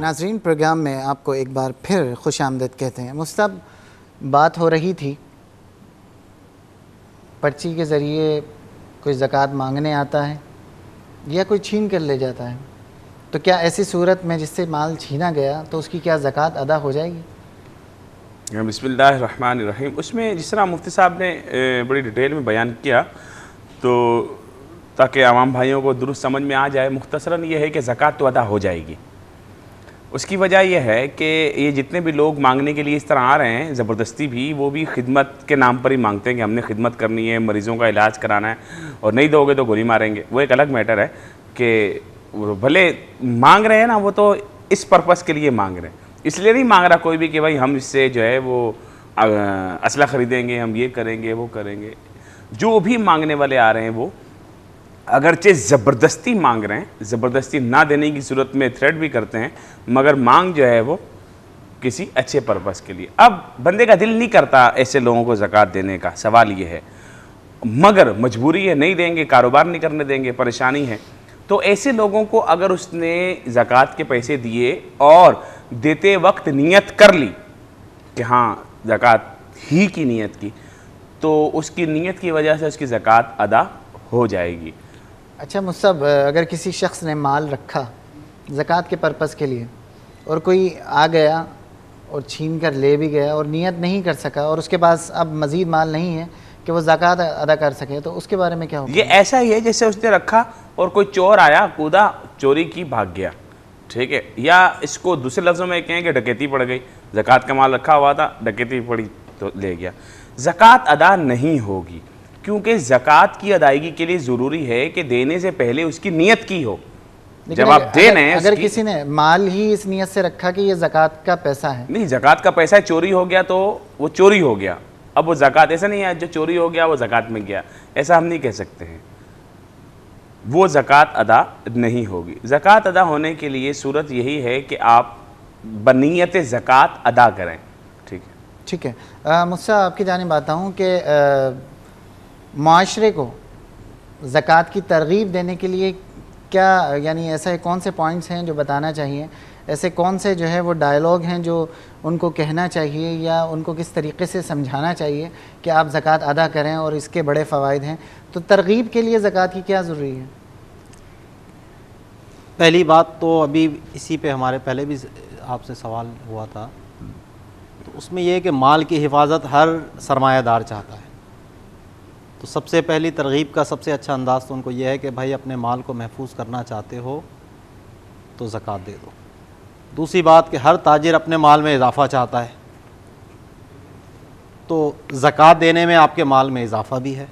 नाज़रीन, प्रोग्राम में आपको एक बार फिर खुश आमदीद कहते हैं। मुस्तब बात हो रही थी पर्ची के ज़रिए कोई ज़कात मांगने आता है या कोई छीन कर ले जाता है, तो क्या ऐसी सूरत में जिससे माल छीना गया तो उसकी क्या ज़कात अदा हो जाएगी? बिस्मिल्लाहिर्रहमानिर्रहीम। उसमें जिस तरह मुफ्ती साहब ने बड़ी डिटेल में बयान किया, तो ताकि आवाम भाइयों को दुरुस्त समझ में आ जाए, मुख्तसरन ये है कि ज़कात तो अदा हो जाएगी। उसकी वजह यह है कि ये जितने भी लोग मांगने के लिए इस तरह आ रहे हैं ज़बरदस्ती भी, वो भी खिदमत के नाम पर ही मांगते हैं कि हमने खिदमत करनी है, मरीज़ों का इलाज कराना है और नहीं दोगे तो गोली मारेंगे। वो एक अलग मैटर है कि भले मांग रहे हैं ना, वो तो इस पर्पज़ के लिए मांग रहे हैं। इसलिए नहीं मांग रहा कोई भी कि भाई हम इससे जो है वो असला ख़रीदेंगे, हम ये करेंगे वो करेंगे। जो भी मांगने वाले आ रहे हैं वो अगरचे ज़बरदस्ती मांग रहे हैं, ज़बरदस्ती ना देने की सूरत में थ्रेट भी करते हैं, मगर मांग जो है वो किसी अच्छे पर्पज़ के लिए। अब बंदे का दिल नहीं करता ऐसे लोगों को ज़कात देने का, सवाल ये है, मगर मजबूरी है, नहीं देंगे, कारोबार नहीं करने देंगे, परेशानी है। तो ऐसे लोगों को अगर उसने ज़कात के पैसे दिए और देते वक्त नियत कर ली कि हाँ ज़कात ही की नियत की, तो उसकी नियत की वजह से उसकी ज़कात अदा हो जाएगी। अच्छा मुस्तब, अगर किसी शख्स ने माल रखा ज़कात के पर्पज़ के लिए और कोई आ गया और छीन कर ले भी गया और नियत नहीं कर सका और उसके पास अब मज़ीद माल नहीं है कि वो ज़कात अदा कर सके, तो उसके बारे में क्या होगा? ये ऐसा ही है जैसे उसने रखा और कोई चोर आया, कूदा, चोरी की, भाग गया, ठीक है। या इसको दूसरे लफ्ज़ों में कहें कि डकैती पड़ गई, ज़कात का माल रखा हुआ था, डकैती पड़ी तो ले गया, ज़कात अदा नहीं होगी। क्योंकि ज़कात की अदायगी के लिए ज़रूरी है कि देने से पहले उसकी नियत की हो। जब आप दे रहे हैं, अगर किसी ने माल ही इस नियत से रखा कि ये ज़कात का पैसा है, नहीं, ज़कात का पैसा चोरी हो गया तो वो चोरी हो गया, अब वो ज़कात, ऐसा नहीं है जो चोरी हो गया वो ज़कात में गया, ऐसा हम नहीं कह सकते हैं। वो ज़कात अदा नहीं होगी। ज़कात अदा होने के लिए सूरत यही है कि आप बनियत ज़कात अदा करें, ठीक है। ठीक है। मुझसे आपकी जानिब आता हूँ कि माशरे को ज़कात की तरगीब देने के लिए क्या, यानी ऐसे कौन से पॉइंट्स हैं जो बताना चाहिए, ऐसे कौन से जो है वो डायलॉग हैं जो उनको कहना चाहिए या उनको किस तरीके से समझाना चाहिए कि आप ज़कात अदा करें और इसके बड़े फ़वाइद हैं, तो तरगीब के लिए ज़कात की क्या ज़रूरी है? पहली बात तो अभी इसी पे हमारे पहले भी आपसे सवाल हुआ था, तो उसमें यह है कि माल की हिफाजत हर सरमायादार चाहता है। तो सबसे पहली तरगीब का सबसे अच्छा अंदाज़ तो उनको यह है कि भाई अपने माल को महफूज करना चाहते हो तो ज़कात दे दो। दूसरी बात कि हर ताजिर अपने माल में इजाफ़ा चाहता है, तो ज़कात देने में आपके माल में इजाफ़ा भी है।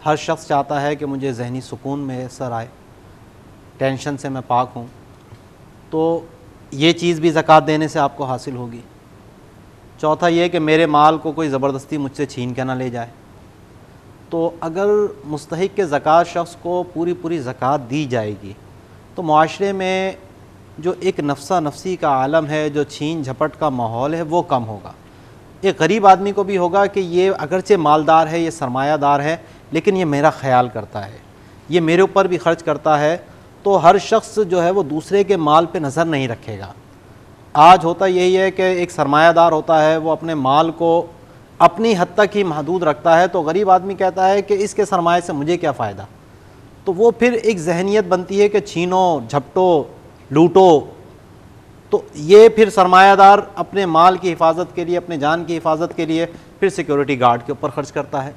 हर शख्स चाहता है कि मुझे जहनी सुकून मैसर आए, टेंशन से मैं पाक हूँ, तो ये चीज़ भी ज़कात देने से आपको हासिल होगी। चौथा ये कि मेरे माल को कोई ज़बरदस्ती मुझसे छीन के ना ले जाए। तो अगर मुस्तहिक के ज़कात शख्स को पूरी ज़कात दी जाएगी तो मुआशरे में जो एक नफ्सा नफसी का आलम है, जो छीन झपट का माहौल है, वो कम होगा। एक गरीब आदमी को भी होगा कि ये अगरचे मालदार है, ये सरमायादार है, लेकिन ये मेरा ख्याल करता है, ये मेरे ऊपर भी खर्च करता है। तो हर शख्स जो है वो दूसरे के माल पे नज़र नहीं रखेगा। आज होता यही है कि एक सरमायादार होता है, वो अपने माल को अपनी हद तक ही महदूद रखता है, तो गरीब आदमी कहता है कि इसके सरमाए से मुझे क्या फ़ायदा। तो वो फिर एक जहनीत बनती है कि छीनो, झपटो, लूटो। तो ये फिर सरमायादार अपने माल की हिफाजत के लिए, अपने जान की हिफाजत के लिए फिर सिक्योरिटी गार्ड के ऊपर ख़र्च करता है।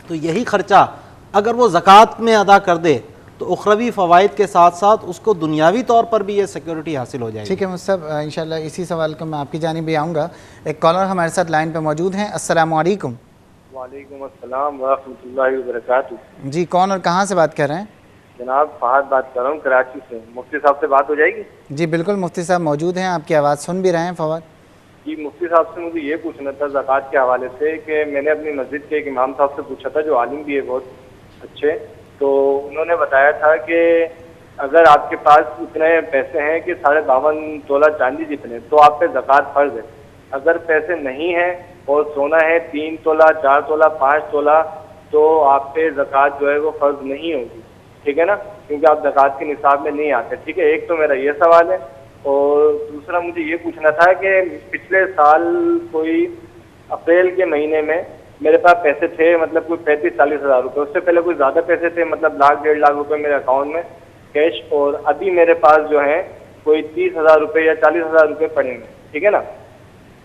तो यही ख़र्चा अगर वो ज़कात में अदा कर दे तो उखरवी फ़वाइद के साथ साथ उसको दुनियावी तौर पर भी ये सिक्योरिटी हासिल हो जाएगी। ठीक है मुस्तब, इंशाल्लाह इसी सवाल को मैं आपकी जानिब भी आऊँगा। एक कॉलर हमारे साथ लाइन पे मौजूद हैं। अस्सलाम वालेकुम। वालेकुम अस्सलाम व रहमतुल्लाहि व बरकातुहू। जी, कौन और कहाँ से बात कर रहे हैं? जनाब फहद बात कर रहा हूँ कराची से। मुफ्ती साहब से बात हो जाएगी? जी बिल्कुल, मुफ्ती साहब मौजूद हैं, आपकी आवाज़ सुन भी रहे हैं। फवाद जी, मुफ्ती साहब से मुझे ये पूछना था ज़कात के हवाले से कि मैंने अपनी मस्जिद के एक इमाम साहब से पूछा था, जो आलिम भी है बहुत अच्छे, तो उन्होंने बताया था कि अगर आपके पास इतने पैसे हैं कि 52.5 तोला चांदी जितने, तो आप पे ज़कात फ़र्ज़ है। अगर पैसे नहीं हैं और सोना है 3 तोला, 4 तोला, 5 तोला, तो आप पे ज़कात जो है वो फ़र्ज़ नहीं होगी, ठीक है ना, क्योंकि आप ज़कात के निसाब में नहीं आते। ठीक है, एक तो मेरा ये सवाल है। और दूसरा मुझे ये पूछना था कि पिछले साल कोई अप्रैल के महीने में मेरे पास पैसे थे, मतलब कोई 35-40 हज़ार रुपये। उससे पहले कोई ज़्यादा पैसे थे, मतलब 1-1.5 लाख रुपए मेरे अकाउंट में कैश, और अभी मेरे पास जो है कोई 30 हज़ार रुपये या 40 हज़ार रुपये पड़े हैं, ठीक है ना।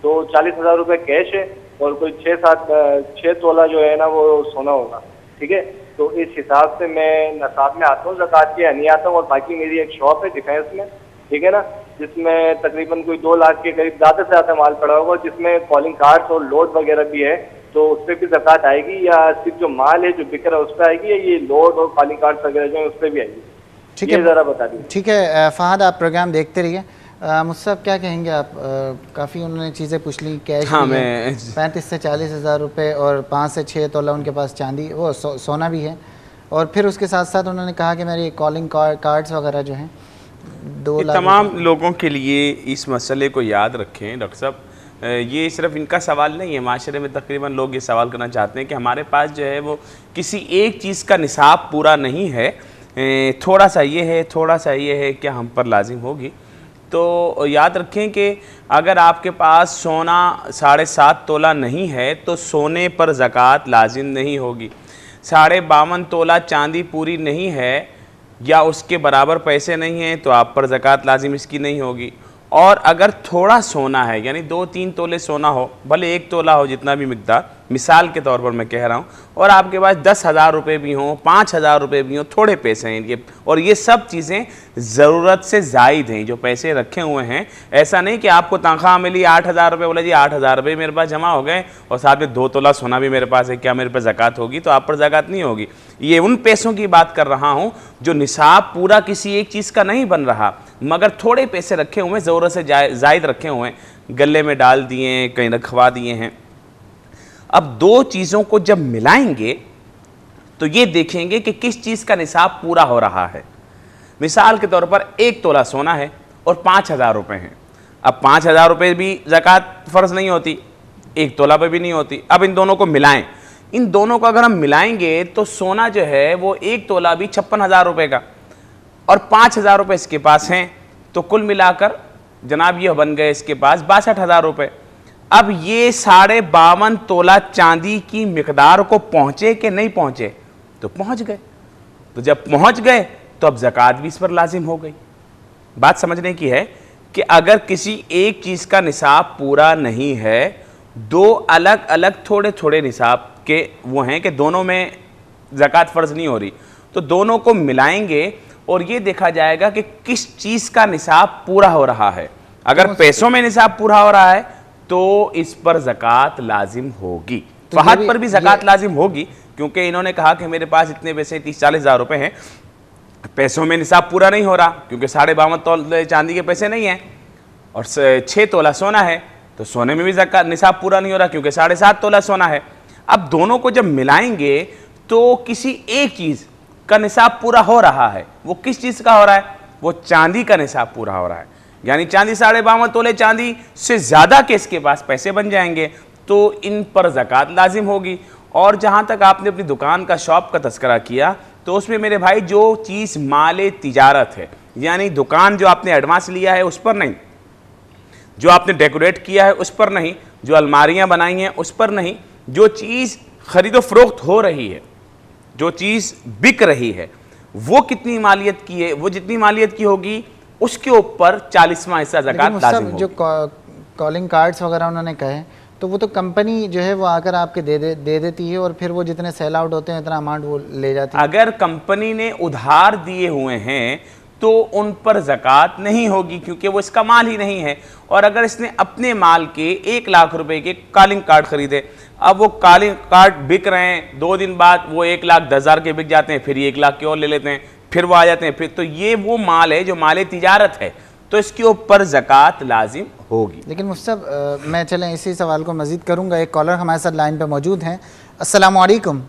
तो 40 हज़ार रुपये कैश है और कोई 6 तोला जो है ना वो सोना होगा, ठीक है। तो इस हिसाब से मैं नसाब में आता हूँ ज़कात के या नहीं आता हूँ। और बाकी मेरी एक शॉप है डिफेंस में, ठीक है ना, जिसमें तकरीबन कोई 2 लाख के करीब ज़्यादा से ज़्यादा माल पड़ा होगा, जिसमें कॉलिंग कार्ड्स और लोड वगैरह भी है। तो उस पर भी ज़कात आएगी या सिर्फ जो माल है जो बिक रहा है उस पर आएगी, या ये लोड और कॉलिंग कार्ड्स वगैरह जो है उस पर भी आएगी? ठीक है, ज़रा बता दीजिए। ठीक है फहद, आप प्रोग्राम देखते रहिए। मुझसे क्या कहेंगे आप? काफ़ी उन्होंने चीज़ें पूछ ली, कैश हाँ, भी है, मैं 35 से 40 हज़ार रुपये और 5 से 6 तोला उनके पास चांदी, वो सोना भी है। और फिर उसके साथ साथ उन्होंने कहा कि मेरी कॉलिंग कार्ड्स वगैरह जो हैं 2 लाख। तमाम लोगों के लिए इस मसले को याद रखें डॉक्टर साहब, ये सिर्फ इनका सवाल नहीं है, माशरे में तकरीबन लोग ये सवाल करना चाहते हैं कि हमारे पास जो है वो किसी एक चीज़ का निसाब पूरा नहीं है, थोड़ा सा ये है, थोड़ा सा ये है, क्या हम पर लाजिम होगी? तो याद रखें कि अगर आपके पास सोना 7.5 तोला नहीं है तो सोने पर ज़कात लाजिम नहीं होगी। 52.5 तोला चांदी पूरी नहीं है या उसके बराबर पैसे नहीं हैं तो आप पर ज़कात लाजिम इसकी नहीं होगी। और अगर थोड़ा सोना है, यानी 2-3 तोले सोना हो, भले 1 तोला हो, जितना भी मिकदार, मिसाल के तौर पर मैं कह रहा हूँ, और आपके पास 10,000 रुपये भी हों, 5,000 रुपये भी हों, थोड़े पैसे हैं ये, और ये सब चीज़ें ज़रूरत से ज़ायद हैं जो पैसे रखे हुए हैं। ऐसा नहीं कि आपको तनख्वाह मिली 8,000 रुपये, बोला जी 8,000 रुपये मेरे पास जमा हो गए और साथ में 2 तोला सोना भी मेरे पास है, क्या मेरे पर ज़कात होगी? तो आप पर ज़कात नहीं होगी। ये उन पैसों की बात कर रहा हूँ जो निसाब पूरा किसी एक चीज़ का नहीं बन रहा, मगर थोड़े पैसे रखे हुए, ज़रूरत से ज़ायद रखे हुए हैं, गले में डाल दिए, कहीं रखवा दिए हैं। अब 2 चीज़ों को जब मिलाएंगे तो ये देखेंगे कि किस चीज़ का निसाब पूरा हो रहा है। मिसाल के तौर पर 1 तोला सोना है और 5,000 रुपये हैं। अब 5,000 रुपये भी ज़कात फ़र्ज़ नहीं होती, 1 तोला पे भी नहीं होती। अब इन दोनों को मिलाएं, इन दोनों को अगर हम मिलाएंगे तो सोना जो है वो 1 तोला भी 56,000 रुपये का और 5,000 रुपये इसके पास हैं, तो कुल मिलाकर जनाब ये बन गए इसके पास 62,000 रुपये। अब ये 52.5 तोला चांदी की मिकदार को पहुँचे कि नहीं पहुँचे? तो पहुँच गए। तो जब पहुँच गए तो अब ज़कात भी इस पर लाजिम हो गई। बात समझने की है कि अगर किसी एक चीज़ का निसाब पूरा नहीं है, 2 अलग अलग थोड़े थोड़े निसाब के वो हैं कि दोनों में ज़कात फ़र्ज़ नहीं हो रही, तो दोनों को मिलाएंगे और ये देखा जाएगा कि किस चीज़ का निसाब पूरा हो रहा है। अगर पैसों में निसाब पूरा हो रहा है तो इस पर ज़कात लाजिम होगी। तो फहद पर भी ज़कात लाजिम होगी, क्योंकि इन्होंने कहा कि मेरे पास इतने पैसे 30-40 हज़ार रुपये हैं, पैसों में निसाब पूरा नहीं हो रहा क्योंकि 52.5 तोले चांदी के पैसे नहीं हैं और 6 तोला सोना है, तो सोने में भी ज़कात निसाब पूरा नहीं हो रहा क्योंकि 7.5 तोला सोना है। अब दोनों को जब मिलाएंगे तो किसी एक चीज़ का निसाब पूरा हो रहा है। वो किस चीज़ का हो रहा है? वो चांदी का निसाब पूरा हो रहा है, यानी चांदी 52.5 तोले चांदी से ज़्यादा के इसके पास पैसे बन जाएंगे तो इन पर ज़कात लाजिम होगी। और जहाँ तक आपने अपनी दुकान का, शॉप का तस्करा किया, तो उसमें मेरे भाई जो चीज़ माले तिजारत है, यानी दुकान जो आपने एडवांस लिया है उस पर नहीं, जो आपने डेकोरेट किया है उस पर नहीं, जो अलमारियाँ बनाई हैं उस पर नहीं, जो चीज़ खरीदो फरोख्त हो रही है, जो चीज़ बिक रही है, वो कितनी मालियत की है, वो जितनी मालियत की होगी उसके ऊपर 40वां हिस्सा ज़कात लाजिम होगी। जो कॉलिंग कार्ड्स वगैरह उन्होंने कहे, तो वो तो कंपनी जो है वो आकर आपके दे देती है और फिर वो जितने सेल आउट होते हैं इतना अमाउंट वो ले जाती है। अगर कंपनी ने उधार दिए हुए हैं तो उन पर ज़कात नहीं होगी क्योंकि वो इसका माल ही नहीं है। और अगर इसने अपने माल के 1 लाख रुपए के कॉलिंग कार्ड खरीदे, अब वो कॉलिंग कार्ड बिक रहे हैं, 2 दिन बाद वो 1,10,000 के बिक जाते हैं, फिर 1 लाख के और ले लेते हैं, फिर वो आ जाते हैं, फिर तो ये वो माल है जो माले तिजारत है, तो इसके ऊपर ज़कात लाजिम होगी। लेकिन मुफ्ती मैं चलें इसी सवाल को मज़ीद करूँगा। एक कॉलर हमारे साथ लाइन पे मौजूद हैं। अस्सलाम वालेकुम।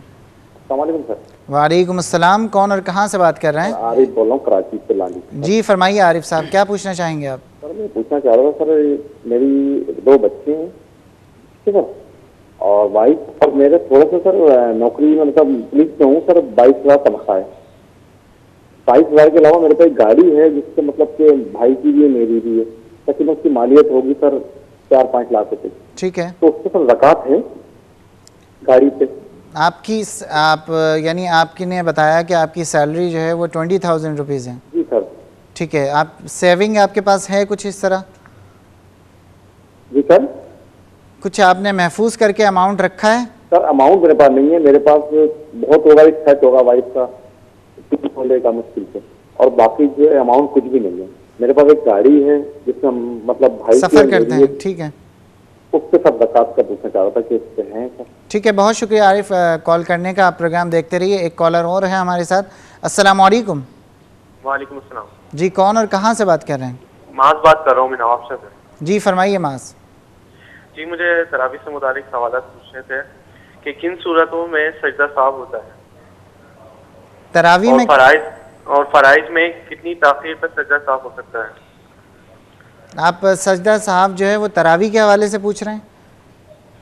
सर। वालेकुम अस्सलाम। कौन और कहाँ से बात कर रहे हैं? आरिफ बोल रहा हूँ, कराची से लाली। जी फरमाइए आरिफ साहब, क्या पूछना चाहेंगे आप? सर मैं पूछना चाह रहा था सर, मेरी 2 बच्चे हैं, ठीक है, और वाइफ, और मेरे थोड़ा सा सर नौकरी में, मतलब पुलिस में हूँ सर, 22,000 तनख्वाह है, 22,000 के अलावा मेरे पास एक गाड़ी है जिससे मतलब कि भाई की भी है मेरी भी है, तकरीबन उसकी मालियत होगी सर 4-5 लाख रुपए। ठीक है। तो उससे सर ज़कात है गाड़ी पे? आप यानी आपकी ने बताया कि आपकी सैलरी जो है वो 20,000 रुपीज़ है। जी सर। ठीक है। आप सेविंग आपके पास है कुछ इस तरह? जी सर। कुछ आपने महफूज करके अमाउंट रखा है? सर अमाउंट मेरे पास नहीं है, मेरे पास बहुत होगा, एक सेट होगा वाइफ का 3 तोले का मुश्किल से, और बाकी जो है अमाउंट कुछ भी नहीं है। मेरे पास एक गाड़ी है जिसमें मतलब भाई सफ़र करते हैं। ठीक है। उससे सब ज़कात का पूछना चाह रहा था कि उस पे हैं सर। ठीक है, बहुत शुक्रिया आरिफ कॉल करने का। आप प्रोग्राम देखते रहिए। एक कॉलर और है हमारे साथ। अस्सलाम वालेकुम। वालेकुम अस्सलाम। जी, कौन और कहाँ से बात कर रहे हैं? मास बात कर रहा हूँ मैं नवाबशाह से। जी फरमाइए मास। जी, मुझे तरावी से मुतालिक सवाल पूछने थे कि किन सूरतों में सजदा साहब होता है, तरावी में और फराइज में कितनी ताखीर पर सजदा साहब हो सकता है? आप सजदा साहब जो है वो तरावी के हवाले से पूछ रहे हैं?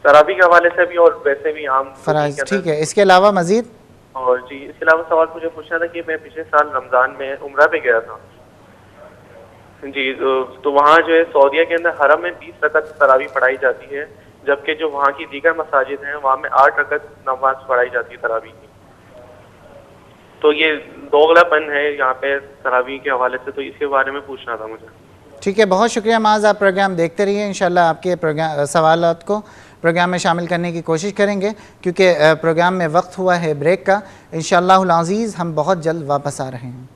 तरावी के हवाले से भी और वैसे भी आम फराइज। ठीक है, इसके अलावा मजीद? और जी इसके अलावा सवाल मुझे पूछना था कि मैं पिछले साल रमज़ान में उम्रा पे गया था जी, तो वहाँ जो है सऊदीया के अंदर हरम में 20 रकत तरावी पढ़ाई जाती है, जबकि जो वहाँ की दीगर मसाजिद हैं वहाँ में 8 रकत नमाज पढ़ाई जाती है तरावी की। तो ये दोगलापन है यहाँ पे तरावी के हवाले से, तो इसके बारे में पूछना था मुझे। ठीक है, बहुत शुक्रिया माज। आप प्रोग्राम देखते रहिए। इंशाल्लाह आपके प्रोग्राम सवालात को प्रोग्राम में शामिल करने की कोशिश करेंगे, क्योंकि प्रोग्राम में वक्त हुआ है ब्रेक का। इंशाअल्लाह अज़ीज़ हम बहुत जल्द वापस आ रहे हैं।